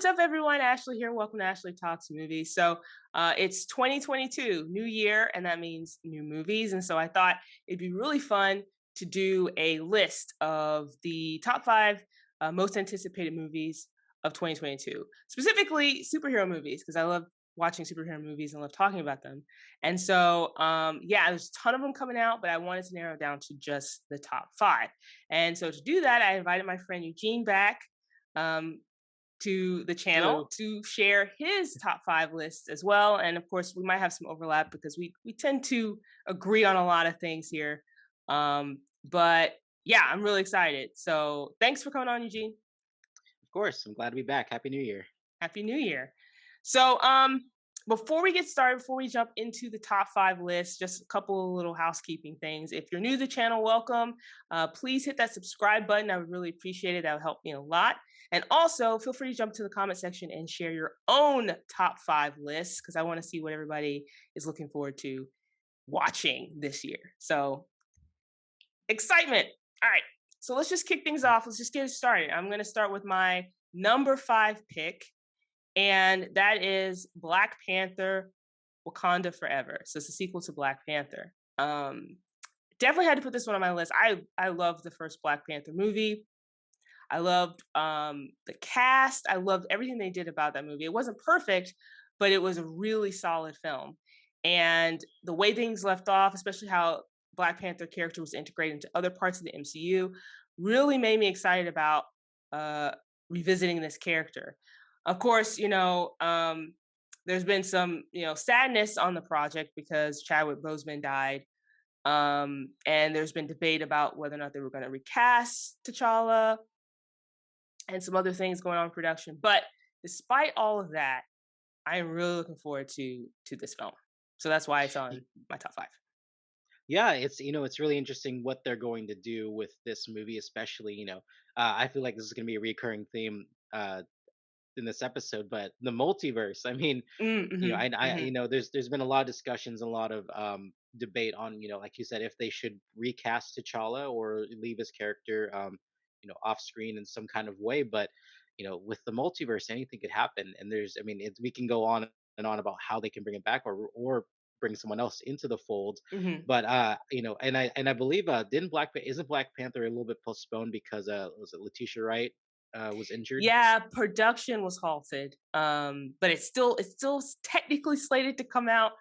what's up, everyone? Ashley here. Welcome to Ashley Talks Movies. It's 2022, new year, and that means new movies. And so I thought it'd be really fun to do a list of the top five most anticipated movies of 2022, specifically superhero movies, because I love watching superhero movies and love talking about them. Yeah, there's a ton of them coming out, but I wanted to narrow down to just the top five. And so to do that, I invited my friend Eugene back. Um, to the channel Hello. to share his top five lists as well. And of course, we might have some overlap because we tend to agree on a lot of things here. But yeah, I'm really excited. So thanks for coming on, Eugene. Of course, I'm glad to be back. Happy New Year. Happy New Year. So before we get started, before we jump into the top five list, just a couple of little housekeeping things. If you're new to the channel, welcome. Please hit that subscribe button. I would really appreciate it. That would help me a lot. And also, feel free to jump to the comment section and share your own top five lists because I want to see what everybody is looking forward to watching this year. So, excitement. All right. So, let's just kick things off. Let's just get it started. I'm going to start with my number five pick, and that is Black Panther Wakanda Forever. So it's a sequel to Black Panther. Definitely had to put this one on my list. I loved the first Black Panther movie. I loved the cast. I loved everything they did about that movie. It wasn't perfect, but it was a really solid film. And the way things left off, especially how Black Panther character was integrated into other parts of the MCU, really made me excited about uh, revisiting this character. Of course, there's been some, sadness on the project because Chadwick Boseman died. And there's been debate about whether or not they were going to recast T'Challa and some other things going on in production. But despite all of that, I am really looking forward to this film. So that's why it's on Y- my top five. Yeah, it's really interesting what they're going to do with this movie, especially I feel like this is going to be a recurring theme in this episode, but the multiverse. I mean, Mm-hmm, mm-hmm. there's been a lot of discussions, a lot of debate on like you said, if they should recast T'Challa or leave his character off screen in some kind of way. But with the multiverse, anything could happen, and we can go on and on about how they can bring it back or bring someone else into the fold. Mm-hmm. But and I believe didn't isn't Black Panther a little bit postponed because was it Letitia Wright was injured? Yeah, production was halted, but it's still technically slated to come out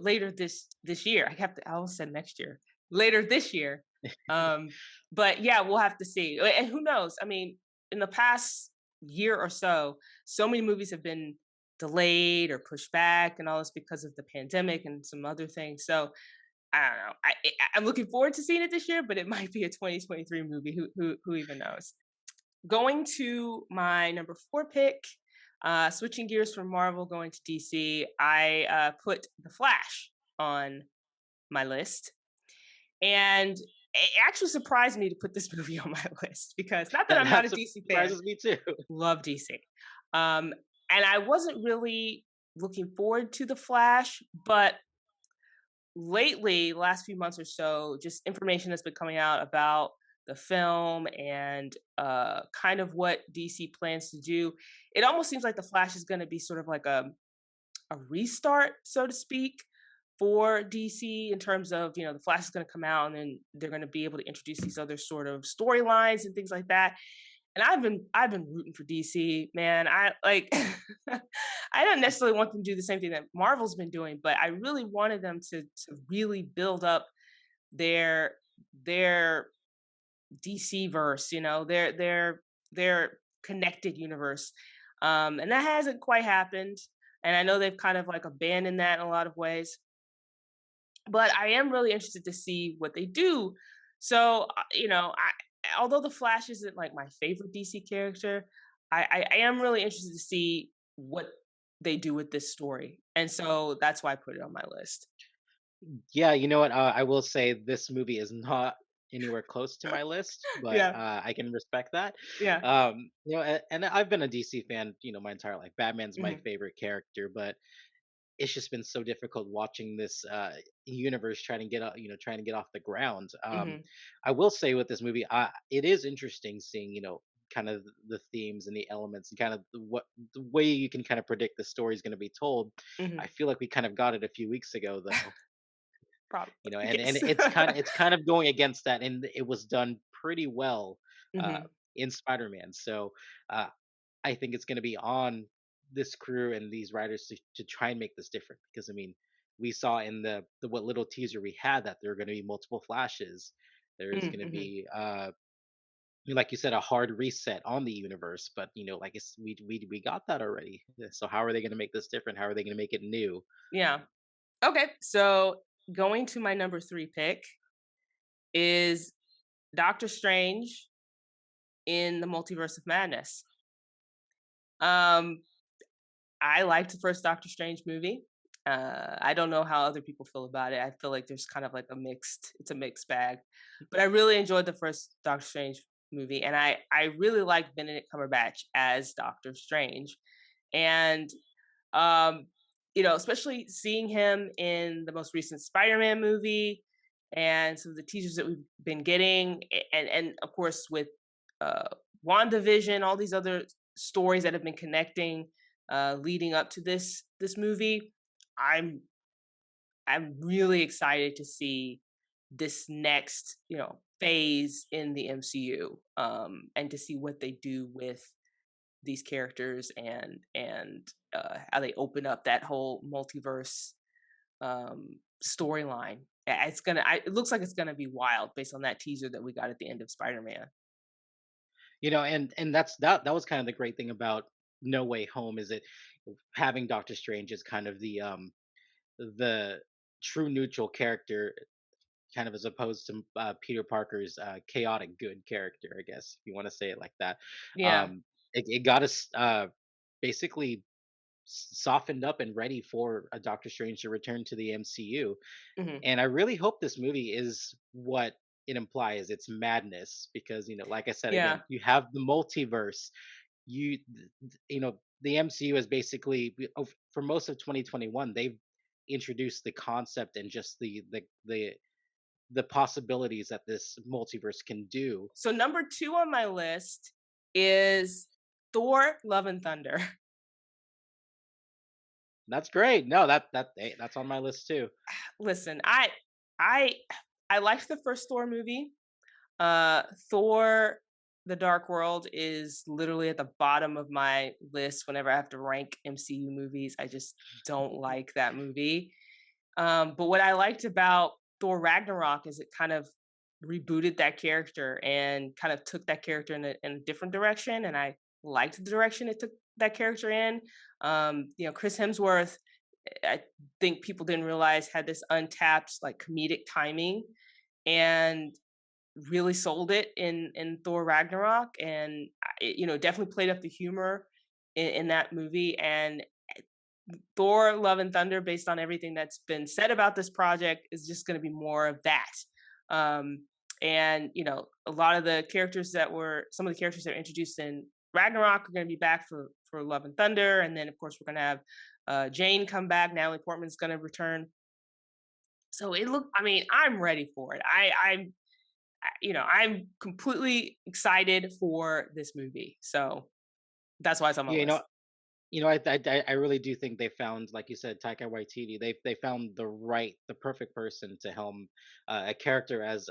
later this year. I almost said next year, later this year. Um, but yeah, we'll have to see. And who knows? I mean, in the past year or so, so many movies have been delayed or pushed back, and all this because of the pandemic and some other things. So I don't know. I'm looking forward to seeing it this year, but it might be a 2023 movie. Who even knows? Going to my number four pick, switching gears from Marvel, going to DC, I put The Flash on my list. And it actually surprised me to put this movie on my list because not that That I'm not that a DC fan, surprises me too. love DC. Um, and I wasn't really looking forward to The Flash, but lately, last few months or so, just information that's been coming out about the film and kind of what DC plans to do. It almost seems like the Flash is going to be sort of like a restart, so to speak, for DC in terms of the Flash is going to come out and then they're going to be able to introduce these other sort of storylines and things like that. And I've been rooting for DC, man. I like I don't necessarily want them to do the same thing that Marvel's been doing, but I really wanted them to really build up their their DC verse, their connected universe. And that hasn't quite happened. And I know they've kind of like abandoned that in a lot of ways. But I am really interested to see what they do. So, although the Flash isn't like my favorite DC character, I am really interested to see what they do with this story, and so that's why I put it on my list. Yeah, you know what? I will say this movie is not anywhere close to my list, but Yeah, I can respect that. yeah, And I've been a DC fan, my entire life. Batman's my hmm favorite character, but it's just been so difficult watching this universe trying to get off the ground. hmm I will say with this movie, it is interesting seeing, kind of the themes and the elements and kind of the way you can kind of predict the story is going to be told. I Mhm. feel like we kind of got it a few weeks ago though, Probably, and yes. it's kind of going against that, and it was done pretty well uh, Mhm, in Spider-Man. So uh, I think it's going to be on this crew and these writers to try and make this different because I mean we saw in the what little teaser we had that there are going to be multiple flashes. There's going to mhm. be like you said, a hard reset on the universe. But like we got that already. So how are they going to make this different? How are they going to make it new? Yeah. Okay, so going to my number 3 pick is Doctor Strange in the Multiverse of Madness. Um, I liked the first Doctor Strange movie. I don't know how other people feel about it. I feel like there's kind of like it's a mixed bag. But I really enjoyed the first Doctor Strange movie, and I really like Benedict Cumberbatch as Doctor Strange. And um, especially seeing him in the most recent Spider-Man movie and some of the teasers that we've been getting, and of course with uh, WandaVision, all these other stories that have been connecting leading up to this movie. I'm I'm really excited to see this next phase in the MCU, and to see what they do with these characters and how they open up that whole multiverse storyline. It looks like it's gonna be wild based on that teaser that we got at the end of Spider-Man. And that was kind of the great thing about No Way Home is it having Doctor Strange as kind of the true neutral character, kind of as opposed to Peter Parker's chaotic good character, I guess if you want to say it like that. Yeah. It got us basically softened up and ready for a Doctor Strange to return to the MCU. Hmm. And I really hope this movie is what it implies. It's madness because like I said Yeah. again, you have the multiverse. The MCU is basically for most of 2021 they've introduced the concept and just the possibilities that this multiverse can do. So number 2 on my list is Thor: Love and Thunder. That's great. No, hey, that's on my list too. Listen, I I liked the first Thor movie. Thor: The Dark World is literally at the bottom of my list whenever I have to rank MCU movies. I just don't like that movie. But what I liked about Thor Ragnarok is it kind of rebooted that character and kind of took that character in a different direction. And I liked the direction it took that character in. Chris Hemsworth, I think people didn't realize had this untapped like comedic timing and really sold it in Thor Ragnarok, and definitely played up the humor in that movie. And Thor: Love and Thunder, based on everything that's been said about this project, is just going to be more of that. And a lot of the characters that were some of the characters that were introduced in Ragnarok are going to be back for Love and Thunder, and then of course we're going to have Jane come back. Natalie Portman's going to return. So it look. I mean, I'm ready for it. I'm completely excited for this movie. So that's why it's on my Yeah, list. I really do think they found, like you said, Taika Waititi. They found the perfect person to helm a character as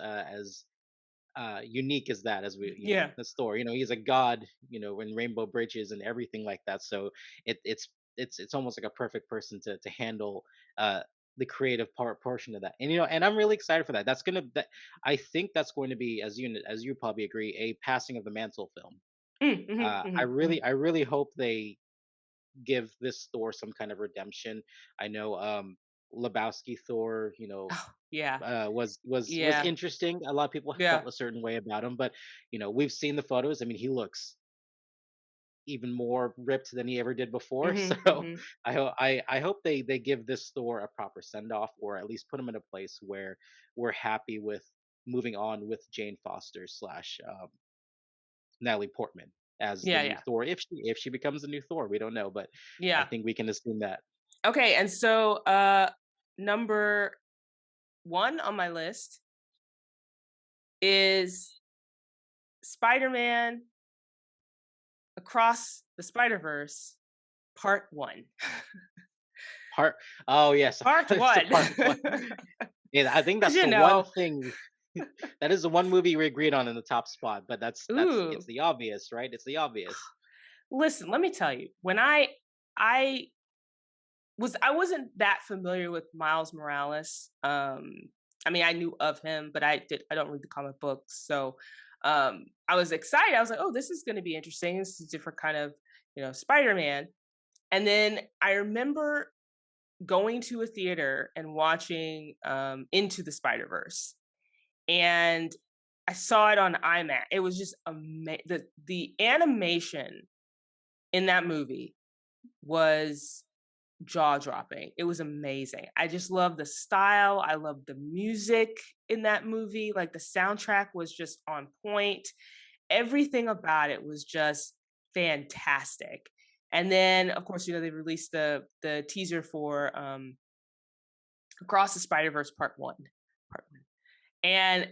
unique as that, as Yeah. the story. He's a god, in Rainbow Bridges and everything like that. So it's almost like a perfect person to handle uh the creative portion of that. And I'm really excited for that. I think that's going to be, as you probably agree, a passing of the mantle film. Mhm, I mhm, really mhm. I really hope they give this Thor some kind of redemption. I know Lebowski Thor, Oh, yeah. was Yeah. interesting. A lot of people Yeah. felt a certain way about him, but we've seen the photos. I mean, he looks even more ripped than he ever did before. Mhm, So mhm. I hope they give this Thor a proper send off, or at least put him in a place where we're happy with moving on with Jane Foster slash Natalie Portman as the Yeah, new yeah. Thor. If she becomes the new Thor, we don't know, but I Yeah. think we can assume that. Okay, and so, number 1 on my list is Spider-Man Across the Spider Verse, Part One. Part Oh yes, Part it's the One, part one. Yeah, I think because that's the one thing that is the one movie we agreed on in the top spot, but that's it's ooh, the obvious, right? It's the obvious. listen, let me tell you, when I I wasn't that familiar with Miles Morales. I mean, I knew of him, but I don't read the comic books, so I was excited. I was like, oh, this is going to be interesting. This is a different kind of Spider-Man. And then I remember going to a theater and watching Into the Spider Verse, and I saw it on IMAX. It was just the animation in that movie was jaw dropping. It was amazing. I just love the style. I love the music in that movie. Like the soundtrack was just on point. Everything about it was just fantastic. And then, of course, they released the teaser for Across the Spider Verse Part One, and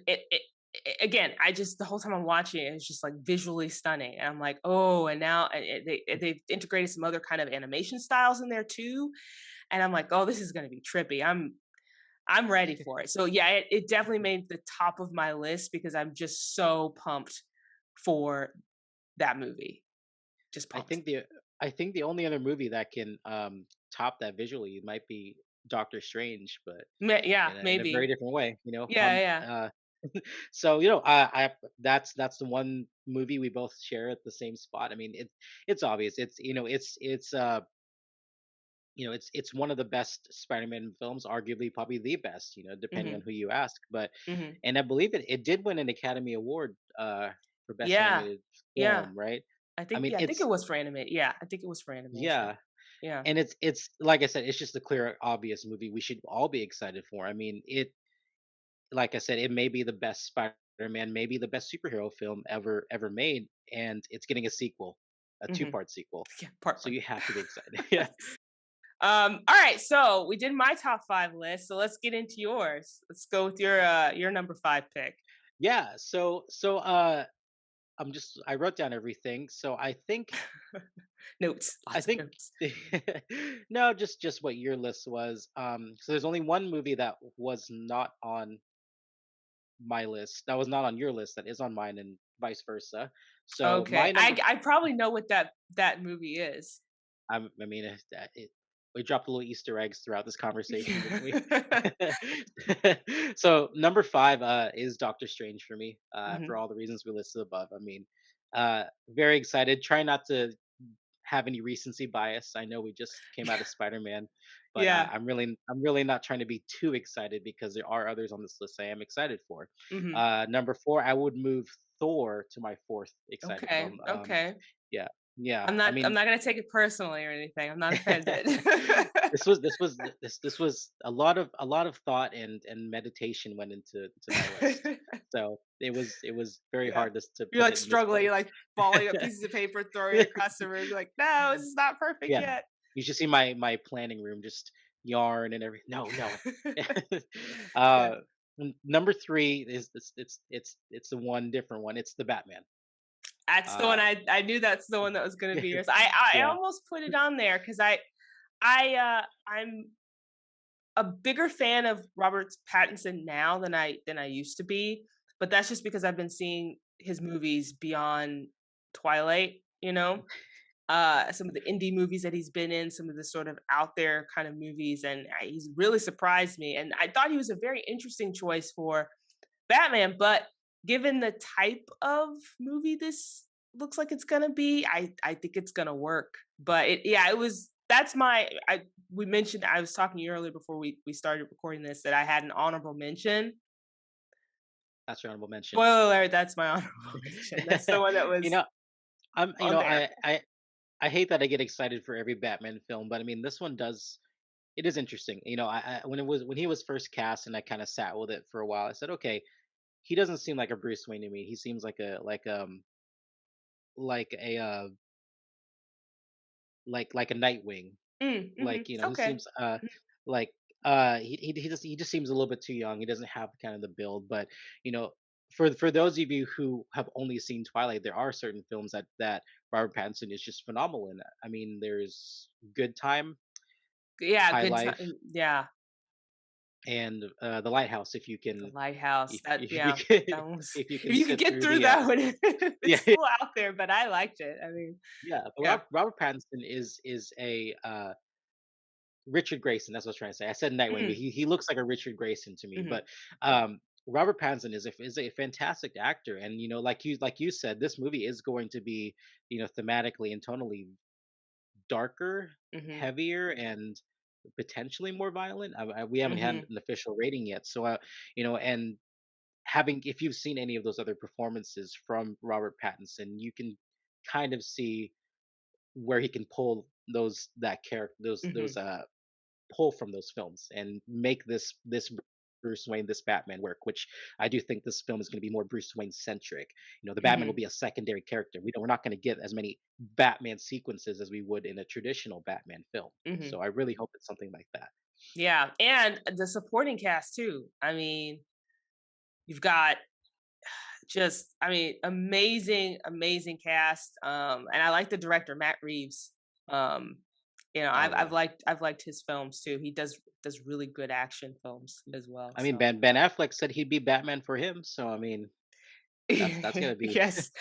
again, I just the whole time I'm watching it, it's just like visually stunning, and I'm like, oh, and now they've integrated some other kind of animation styles in there too, and I'm like, oh, this is going to be trippy. I'm ready for it. So yeah, it definitely made the top of my list because I'm just so pumped for that movie. Just I pumped. think the I think the only other movie that can top that visually might be Doctor Strange, but Yeah, in a very maybe. different way, you know. Yeah, yeah. So I that's the one movie we both share at the same spot. I mean, it's obvious. It's one of the best Spider-Man films, arguably probably the best, depending on Hmm. who you ask. But Hmm. and I believe it did win an Academy Award for best Yeah, animated yeah. film, right? I I think mean, yeah, I think it it's was for anime. Yeah, I think it was for animation. yeah, Yeah. and it's like I said, it's just a clear, obvious movie we should all be excited for. I mean, like I said, it may be the best Spider-Man, maybe the best superhero film ever made, and it's getting a sequel, a Hmm. two-part sequel. Yeah, part So one. you have to be excited. Yeah. All right, so we did my top five list. So let's get into yours. Let's go with your number five pick. Yeah. I wrote down everything. So Notes, I lots of think notes. no, just what your list was. So there's only one movie that was not on my list, that was not on your list, that is on mine, and vice versa. So Okay, my number I probably know what that movie is. I mean, we dropped little Easter eggs throughout this conversation, didn't we? So number five is Doctor Strange for me, for Hmm. all the reasons we listed above. I mean, very excited. Try not to have any recency bias. I know we just came out of Spider-Man, but Yeah. I'm really not trying to be too excited because there are others on this list I am excited for. Hmm. Number four, I would move Thor to my fourth excited Okay. film. Okay. Yeah, yeah. I'm I not. I'm mean, not gonna take it personally or anything. I'm not offended. this was a lot of thought and meditation went into my list. So it was very Yeah. hard to You're put like it in this struggling, place. you're like balling up pieces of paper, throwing it across the room. You're like, no, this is not perfect Yeah, yet. you should see my planning room, just yarn and everything. No, no. Yeah. uh, Number three is it's the one different one. It's the Batman. That's the one Uh, I knew that's the one that was gonna be yours. I yeah, almost put it on there because I'm a bigger fan of Robert Pattinson now than I used to be, but that's just because I've been seeing his movies beyond Twilight, some of the indie movies that he's been in, some of the sort of out there kind of movies, and he's really surprised me. And I thought he was a very interesting choice for Batman, but given the type of movie this looks like it's gonna be, I think it's gonna work. But yeah, it was that's my I we mentioned I was talking to you earlier before we started recording this that I had an honorable mention. that's your honorable mention. Spoiler alert, that's my honorable mention. That's the one that you was know, I'm you on know there. I hate that I get excited for every Batman film, but I mean this one does. It is interesting. When he was first cast, and I kind of sat with it for a while. I said, okay, he doesn't seem like a Bruce Wayne to me. He seems like a like a Nightwing. Mhm. He Okay. seems like he just seems a little bit too young. He doesn't have kind of the build, but you know for those of you who have only seen Twilight, there are certain films that Robert Pattinson is just phenomenal in. I mean, there's Good Time, Yeah, High good Life, time. Yeah, and The Lighthouse. the lighthouse. That If you yeah, can that was. if you If can you could sit get through through the that one, yeah. it's a little out there, but I liked it. I mean, Yeah, but yeah. Robert Pattinson is a Richard Grayson. That's what I was trying to say. I said Nightwing, but Mm, he looks like a Richard Grayson to me. hmm. But Robert Pattinson is a fantastic actor, and like you said, this movie is going to be thematically and tonally darker, Hmm. heavier, and potentially more violent. We haven't had Hmm. an official rating yet, so and having if you've seen any of those other performances from Robert Pattinson, you can kind of see where he can pull that character those Hmm. pull from those films and make this Bruce Wayne, this Batman work, which I do think this film is going to be more Bruce Wayne centric. The Batman will Hmm. be a secondary character. We're not going to get as many Batman sequences as we would in a traditional Batman film. Hmm. So I really hope it's something like that. Yeah, and the supporting cast too. I mean, you've got just, I mean, amazing, amazing cast. And I like the director, Matt Reeves. Um, Oh I've yeah. liked his films too. He does really good action films as well. I mean So Ben Affleck said he'd be Batman for him, so I mean that's gonna be yes,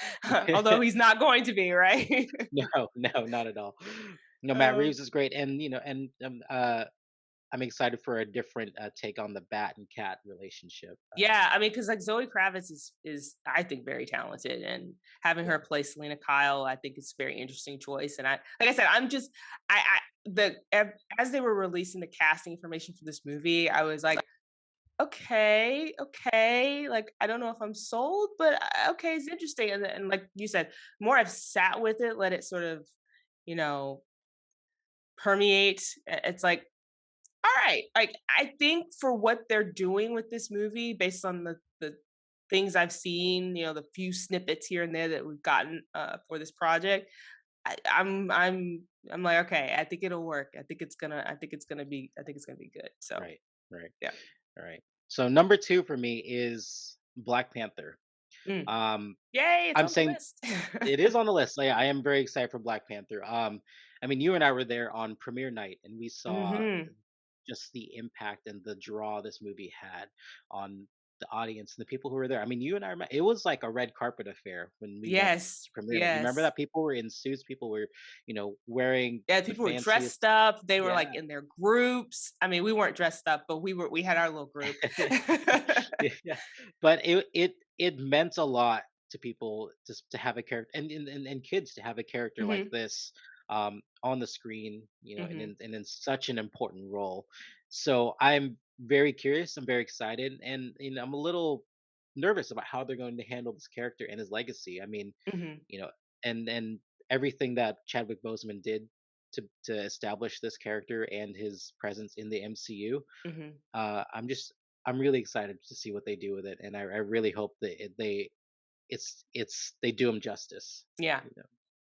although he's not going to be, right? no, no, not at all. No, Matt um, Reeves is great, and I'm excited for a different take on the Bat and Cat relationship. yeah, I mean, because like Zoe Kravitz is I think very talented, and having Yeah, her play Selena Kyle, I think it's a very interesting choice. And like I said, I'm just I as they were releasing the casting information for this movie, I was like, okay, okay, like I don't know if I'm sold, but okay, it's interesting. And like you said, more I've sat with it, let it sort of, you know, permeate. It's like, all right, like I think for what they're doing with this movie, based on the things I've seen, the few snippets here and there that we've gotten for this project, I'm like, okay, I think it'll work. I think it's gonna be good. So right, right, yeah. all right. So number two for me is Black Panther. Mm. Um, Yay, it's I'm on the saying list. it is on the list. So, yeah, I am very excited for Black Panther. I mean, you and I were there on premiere night, and we saw Hmm. just the impact and the draw this movie had on the audience and the people who were there. I mean, you and I it was like a red carpet affair when we went Yes, to premiere night. You remember yes. that people were in suits, people were, wearing Yeah, the people were fanciest. dressed up. They were Yeah. like in their groups. I mean, we weren't dressed up, but we had our little group. Yeah, but it meant a lot to people just to have a character and kids to have a character like Hmm. this on the screen, Hmm. and in such an important role. So I'm very curious. I'm very excited, and I'm a little nervous about how they're going to handle this character and his legacy. I mean, Hmm. you know, and everything that Chadwick Boseman did to establish this character and his presence in the MCU. Hmm. I'm really excited to see what they do with it, and I really hope that they do him justice. Yeah, You know,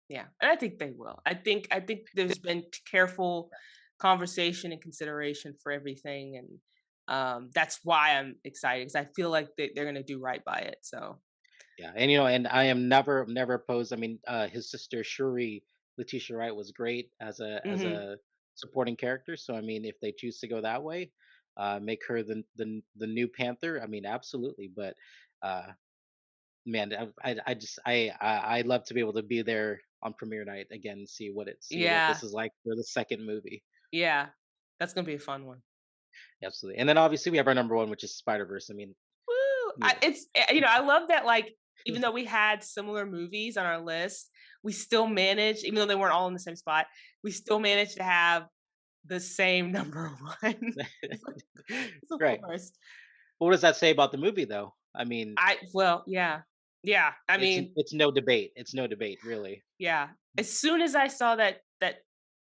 yeah, and I think they will. I think there's been careful conversation and consideration for everything, and that's why I'm excited because I feel like they're gonna do right by it. So. yeah, and I am never opposed. I mean, his sister Shuri, Letitia Wright, was great as Hmm. a supporting character. So I mean, if they choose to go that way, make her the new Panther. I mean, absolutely. But uh, man, I just I'd love to be able to be there on premiere night again, and see what Yeah, this is like for the second movie. yeah, that's gonna be a fun one. Absolutely. And then obviously we have our number one, which is Spider Verse. I mean, Woo! you know, I love that. Like, even though we had similar movies on our list, we still managed, even though they weren't all in the same spot, we still managed to have the same number one. It's like, it's of right. course. What does that say about the movie, though? I mean, Well, yeah, yeah. I mean, it's no debate. It's no debate, really. yeah. As soon as I saw that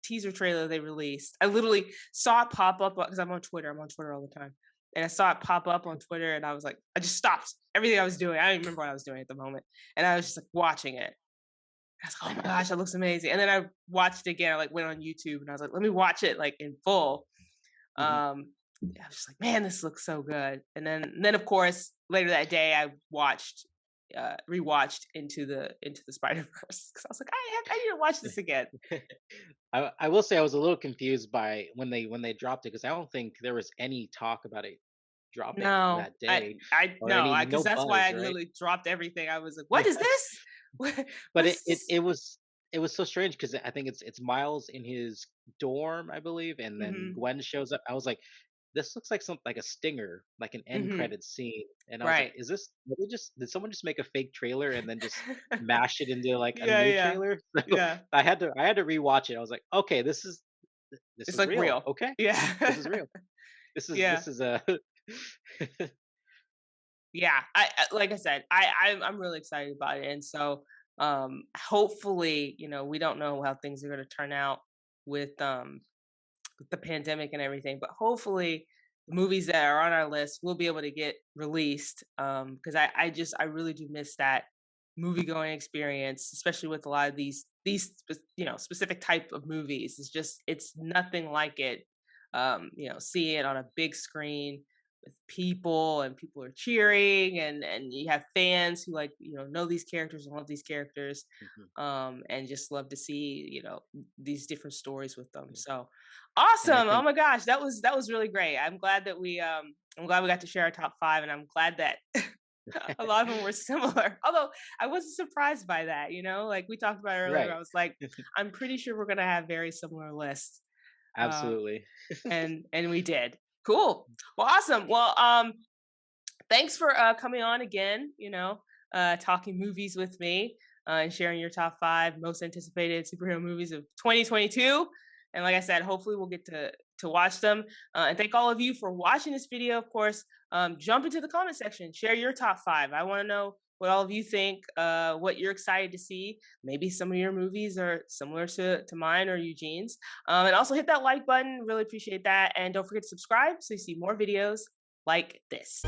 teaser trailer they released, I literally saw it pop up because I'm on Twitter. I'm on Twitter all the time, and I saw it pop up on Twitter, and I was like, I just stopped everything I was doing. I don't even remember what I was doing at the moment, and I was just like watching it. I was like, oh my gosh, that looks amazing. And then I watched it again. I like went on YouTube, and I was like, let me watch it like in full. Mhm. Yeah, I was just like, man, this looks so good. And then of course later that day, I watched rewatched Into the Spider Verse because I was like, I need to watch this again. I will say I was a little confused by when they dropped it because I don't think there was any talk about it dropping No, that day I or no, any I no because that's why buzz, I right? literally dropped everything. I was like, what is Yeah. this? But What it is it this? it was it was so strange because I think it's Miles in his dorm, I believe, and then Hmm. Gwen shows up. I was like, "This looks like something like a stinger, like an end Hmm. credit scene." And I was like, Right. "Is this did someone just make a fake trailer and then just mash it into like a Yeah, new yeah, trailer?" So yeah. I had to rewatch it. I was like, "Okay, this It's is like real. real. Okay, this is Yeah. real. This is Yeah. this is a." Yeah. Like I said, I'm really excited about it, and so hopefully, we don't know how things are going to turn out with the pandemic and everything, but hopefully the movies that are on our list will be able to get released. Because I really do miss that movie going experience, especially with a lot of specific type of movies. It's nothing like it. See it on a big screen with people, and people are cheering, and you have fans who like know these characters and love these characters, Mhm. and just love to see these different stories with them. Yeah. So And I awesome. Oh think my gosh, that was really great. I'm glad we got to share our top 5, and I'm glad that a lot of them were similar. Although I wasn't surprised by that, like we talked about earlier. I right, was like, I'm pretty sure we're gonna have very similar lists. Uh absolutely. and we did. Cool. Well, awesome. Well, thanks for coming on again, talking movies with me, and sharing your top 5 most anticipated superhero movies of 2022. And like I said, hopefully we'll get to watch them. And thank all of you for watching this video. Of course, jump into the comment section, share your top 5. I want to know what all of you think, what you're excited to see. Maybe some of your movies are similar to mine or Eugene's. And also hit that like button. Really appreciate that. And don't forget to subscribe so you see more videos like this.